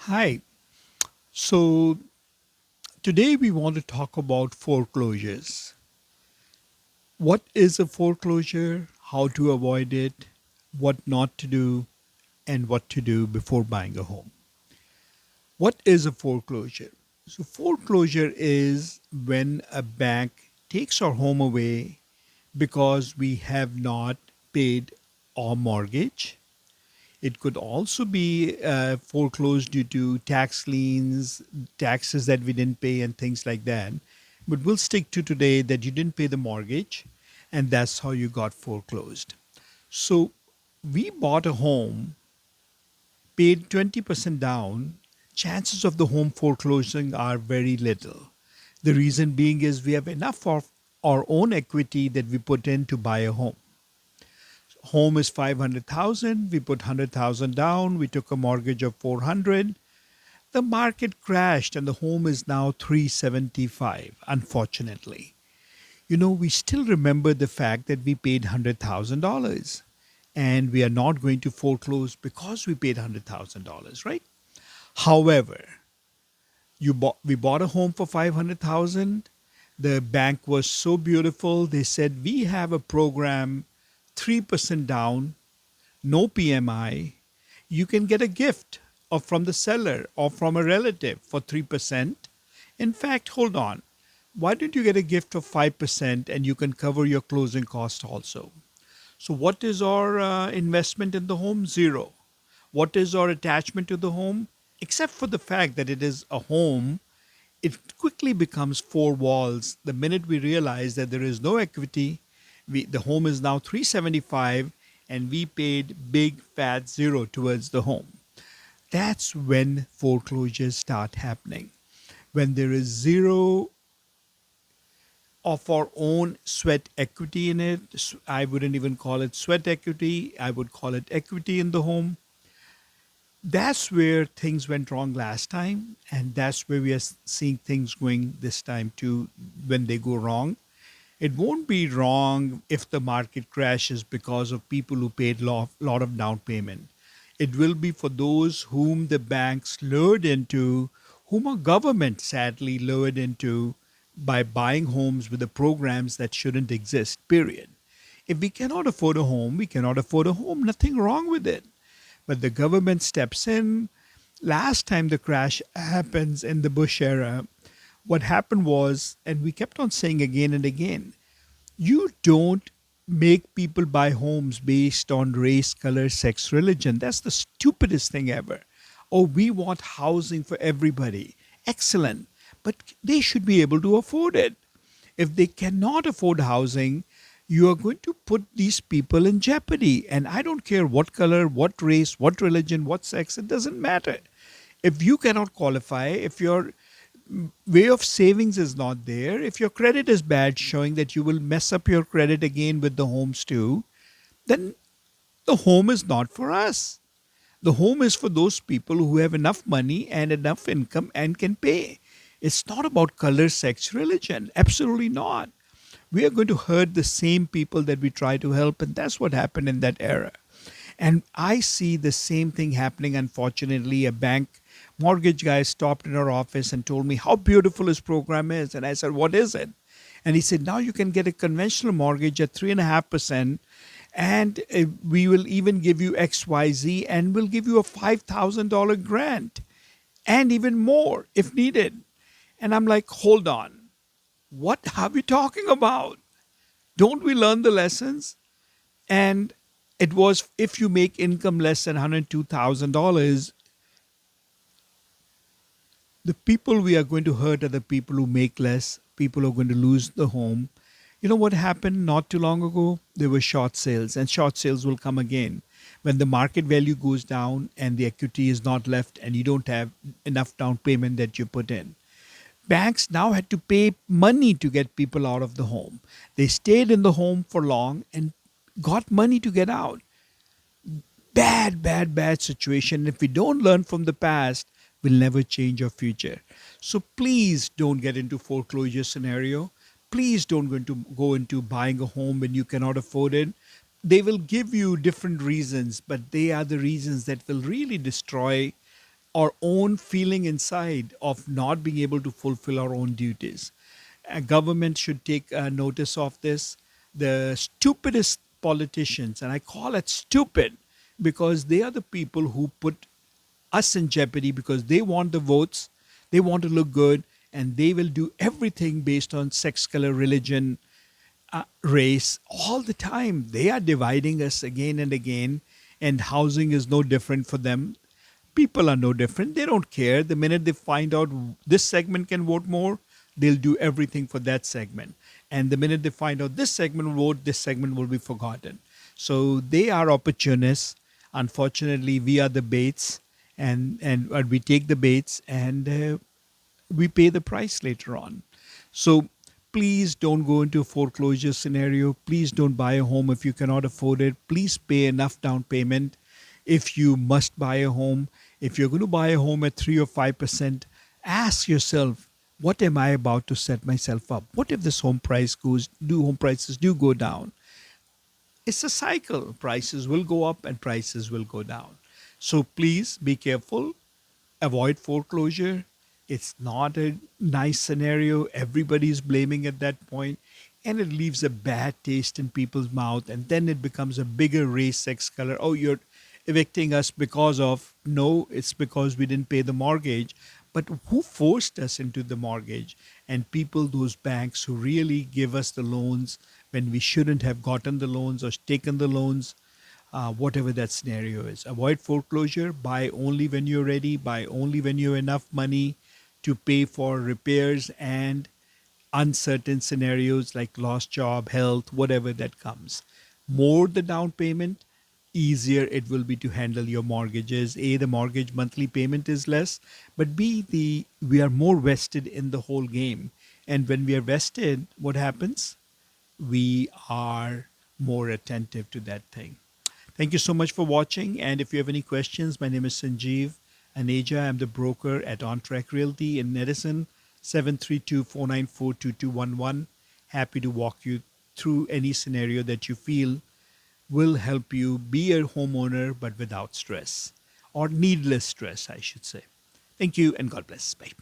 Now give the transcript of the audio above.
Hi. So today we want to talk about foreclosures. What is a foreclosure? How to avoid it? What not to do? And what to do before buying a home. What is a foreclosure? So, foreclosure is when a bank takes our home away because we have not paid our mortgage. It could also be foreclosed due to tax liens, taxes that we didn't pay, and things like that. But we'll stick to today that you didn't pay the mortgage, and that's how you got foreclosed. So we bought a home, paid 20% down. Chances of the home foreclosing are very little. The reason being is we have enough of our own equity that we put in to buy a home. Home is 500,000, we put 100,000 down, we took a mortgage of 400. The market crashed and the home is now 375, unfortunately. We still remember the fact that we paid $100,000 and we are not going to foreclose because we paid $100,000, right? However, we bought a home for 500,000. The bank was so beautiful. They said we have a program, 3% down, no PMI. You can get a gift or from the seller or from a relative for 3%. In fact, hold on. Why don't you get a gift of 5% and you can cover your closing cost also? So, what is our investment in the home? Zero. What is our attachment to the home? Except for the fact that it is a home, it quickly becomes four walls the minute we realize that there is no equity. The home is now 375 and we paid big fat zero towards the home. That's when foreclosures start happening. When there is zero of our own sweat equity in it. I wouldn't even call it sweat equity, I would call it equity in the home. That's where things went wrong last time, and that's where we are seeing things going this time too when they go wrong. It won't be wrong if the market crashes because of people who paid lot of down payment. It will be for those whom the banks lured into, whom a government sadly lured into by buying homes with the programs that shouldn't exist, period. If we cannot afford a home, we cannot afford a home. Nothing wrong with it. But the government steps in. Last time the crash happens in the Bush era, what happened was, and we kept on saying again and again, you don't make people buy homes based on race, color, sex, religion. That's the stupidest thing ever. Oh, we want housing for everybody. Excellent. But they should be able to afford it. If they cannot afford housing, you are going to put these people in jeopardy. And I don't care what color, what race, what religion, what sex, it doesn't matter. If you cannot qualify, if your way of savings is not there, if your credit is bad, showing that you will mess up your credit again with the homes too, then the home is not for us. The home is for those people who have enough money and enough income and can pay. It's not about color, sex, religion. Absolutely not. We are going to hurt the same people that we try to help, and that's what happened in that era. And I see the same thing happening, unfortunately. A bank mortgage guy stopped in our office and told me how beautiful his program is. And I said, "What is it?" And he said, "Now you can get a conventional mortgage at 3.5%, and we will even give you XYZ, and we'll give you a $5,000 grant and even more if needed." And I'm like, hold on. What are we talking about? Don't we learn the lessons? And it was if you make income less than $102,000, the people we are going to hurt are the people who make less. People are going to lose the home. You know what happened not too long ago? There were short sales, and short sales will come again. When the market value goes down and the equity is not left and you don't have enough down payment that you put in. Banks now had to pay money to get people out of the home. They stayed in the home for long and got money to get out. Bad, bad, bad situation. If we don't learn from the past, we'll never change our future. So please don't get into foreclosure scenario. Please don't go into buying a home when you cannot afford it. They will give you different reasons, but they are the reasons that will really destroy our own feeling inside of not being able to fulfill our own duties. A government should take notice of this. The stupidest politicians, and I call it stupid because they are the people who put us in jeopardy because they want the votes, they want to look good, and they will do everything based on sex, color, religion, race all the time. They are dividing us again and again, and housing is no different for them. People are no different. They don't care. The minute they find out this segment can vote more, they'll do everything for that segment. And the minute they find out this segment will vote, this segment will be forgotten. So they are opportunists. Unfortunately, we are the baits, and we take the baits, and we pay the price later on. So please don't go into a foreclosure scenario. Please don't buy a home if you cannot afford it. Please pay enough down payment if you must buy a home. If you're going to buy a home at 3 or 5%, ask yourself, what am I about to set myself up? What if this home prices do go down? It's a cycle. Prices will go up and prices will go down. So please be careful. Avoid foreclosure. It's not a nice scenario. Everybody's blaming at that point, and it leaves a bad taste in people's mouth. And then it becomes a bigger race, sex, color. Oh, you're evicting us because of, no, it's because we didn't pay the mortgage. But who forced us into the mortgage? And people, those banks who really give us the loans when we shouldn't have gotten the loans or taken the loans, whatever that scenario is. Avoid foreclosure. Buy only when you're ready. Buy only when you have enough money to pay for repairs and uncertain scenarios like lost job, health, whatever that comes. More the down payment, easier it will be to handle your mortgages. A, the mortgage monthly payment is less, but B, we are more vested in the whole game. And when we are vested, what happens? We are more attentive to that thing. Thank you so much for watching. And if you have any questions, my name is Sanjeev Aneja. I'm the broker at On Track Realty in Edison, 732-494-2211. Happy to walk you through any scenario that you feel will help you be a homeowner, but without stress or needless stress, I should say. Thank you and God bless. Bye.